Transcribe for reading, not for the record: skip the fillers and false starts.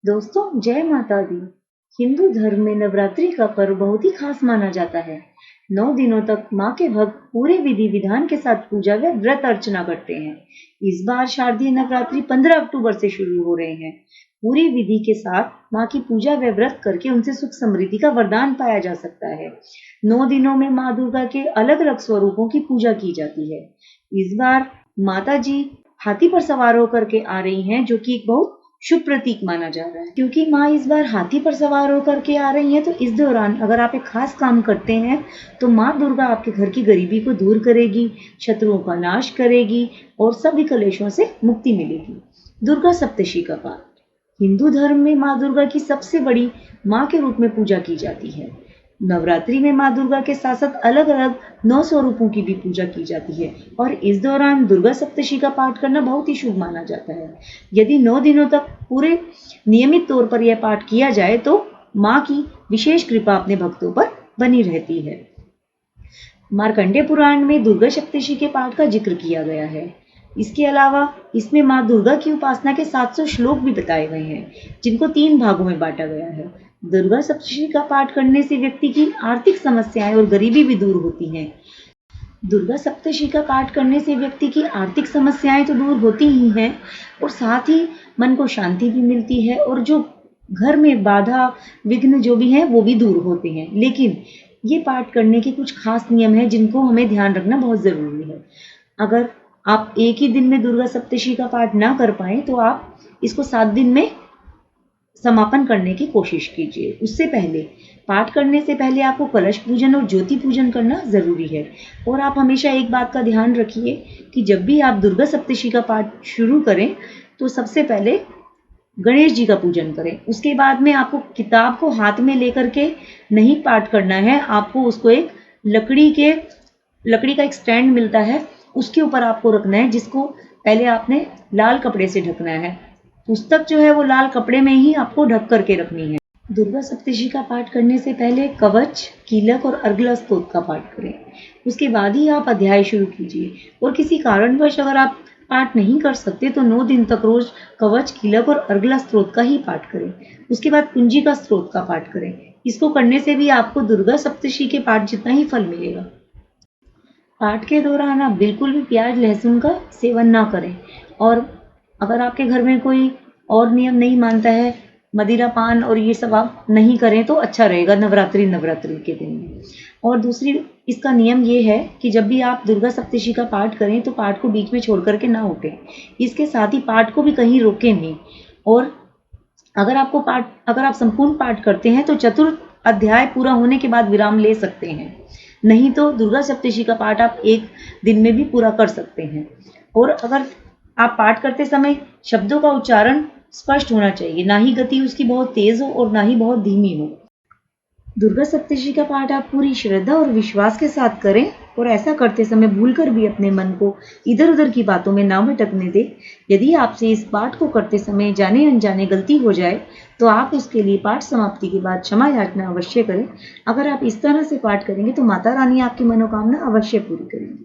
दोस्तों, जय माता दी। हिंदू धर्म में नवरात्रि का पर्व बहुत ही खास माना जाता है। 9 दिनों तक माँ के भक्त पूरे विधि विधान के साथ पूजा व व्रत अर्चना करते हैं। इस बार शारदीय नवरात्रि 15 अक्टूबर से शुरू हो रहे हैं। पूरी विधि के साथ माँ की पूजा व व्रत करके उनसे सुख समृद्धि का वरदान पाया जा सकता है। 9 दिनों में माँ दुर्गा के अलग अलग स्वरूपों की पूजा की जाती है। इस बार माता जी हाथी पर सवार होकर के आ रही हैं, जो कि एक बहुत शुभ प्रतीक माना जा रहा है। क्योंकि माँ इस बार हाथी पर सवार होकर के आ रही हैं, तो इस दौरान अगर आप एक खास काम करते हैं तो माँ दुर्गा आपके घर की गरीबी को दूर करेगी, शत्रुओं का नाश करेगी और सभी कलेशों से मुक्ति मिलेगी। दुर्गा सप्तशी का पाठ। हिंदू धर्म में माँ दुर्गा की सबसे बड़ी माँ के रूप में पूजा की जाती है। नवरात्रि में माँ दुर्गा के साथ साथ अलग अलग 9 स्वरूपों की भी पूजा की जाती है और इस दौरान दुर्गा सप्तशी का पाठ करना बहुत ही शुभ माना जाता है। यदि 9 दिनों तक पूरे नियमित तौर पर यह पाठ किया जाए तो माँ की विशेष कृपा अपने भक्तों पर बनी रहती है। मार्कंडेय पुराण में दुर्गा सप्तशी के पाठ का जिक्र किया गया है। इसके अलावा इसमें माँ दुर्गा की उपासना के 700 श्लोक भी बताए गए हैं, जिनको 3 भागों में बांटा गया है। दुर्गा सप्तशी का पाठ करने से व्यक्ति की आर्थिक समस्याएं और गरीबी भी दूर होती हैं। दुर्गा सप्तशी का पाठ करने से व्यक्ति की आर्थिक समस्याएं तो दूर होती ही हैं और साथ ही मन को शांति भी मिलती है और जो घर में बाधा विघ्न जो भी है वो भी दूर होते हैं। लेकिन ये पाठ करने के कुछ खास नियम हैं जिनको हमें ध्यान रखना बहुत जरूरी है। अगर आप एक ही दिन में दुर्गा सप्तशी का पाठ ना कर पाए तो आप इसको 7 दिन में समापन करने की कोशिश कीजिए। उससे पहले पाठ करने से पहले आपको कलश पूजन और ज्योति पूजन करना जरूरी है। और आप हमेशा एक बात का ध्यान रखिए कि जब भी आप दुर्गा सप्तशी का पाठ शुरू करें तो सबसे पहले गणेश जी का पूजन करें। उसके बाद में आपको किताब को हाथ में लेकर के नहीं पाठ करना है, आपको उसको एक लकड़ी का एक स्टैंड मिलता है, उसके ऊपर आपको रखना है, जिसको पहले आपने लाल कपड़े से ढकना है। पुस्तक जो है वो लाल कपड़े में ही आपको ढक करके रखनी है। दुर्गा सप्तशी का पाठ करने से पहले कवच, कीलक और अर्गला स्तोत्र का पाठ करें। उसके बाद ही आप अध्याय शुरू कीजिए। और किसी कारणवश अगर आप पाठ नहीं कर सकते तो 9 दिन तक रोज कवच, कीलक और अर्गला स्तोत्र का ही पाठ करें। उसके बाद कुंजिका स्तोत्र का पाठ करें। इसको करने से भी आपको दुर्गा सप्तशी के पाठ जितना ही फल मिलेगा। पाठ के दौरान आप बिल्कुल भी प्याज लहसुन का सेवन ना करें। और अगर आपके घर में कोई और नियम नहीं मानता है, मदिरा पान और ये सब आप नहीं करें तो अच्छा रहेगा नवरात्रि के दिन में। और दूसरी इसका नियम ये है कि जब भी आप दुर्गा सप्तशी का पाठ करें तो पाठ को बीच में छोड़ करके ना उठें। इसके साथ ही पाठ को भी कहीं रोकें नहीं। और अगर आप संपूर्ण पाठ करते हैं तो चतुर्थ अध्याय पूरा होने के बाद विराम ले सकते हैं। नहीं तो दुर्गा सप्तशी का पाठ आप एक दिन में भी पूरा कर सकते हैं। और अगर आप पाठ करते समय शब्दों का उच्चारण स्पष्ट होना चाहिए, ना ही गति उसकी बहुत तेज हो और ना ही बहुत धीमी हो। दुर्गा सप्तशी का पाठ आप पूरी श्रद्धा और विश्वास के साथ करें और ऐसा करते समय भूलकर भी अपने मन को इधर उधर की बातों में ना भटकने दें। यदि आपसे इस पाठ को करते समय जाने अनजाने गलती हो जाए तो आप उसके लिए पाठ समाप्ति के बाद क्षमा याचना अवश्य करें। अगर आप इस तरह से पाठ करेंगे तो माता रानी आपकी मनोकामना अवश्य पूरी करेंगी।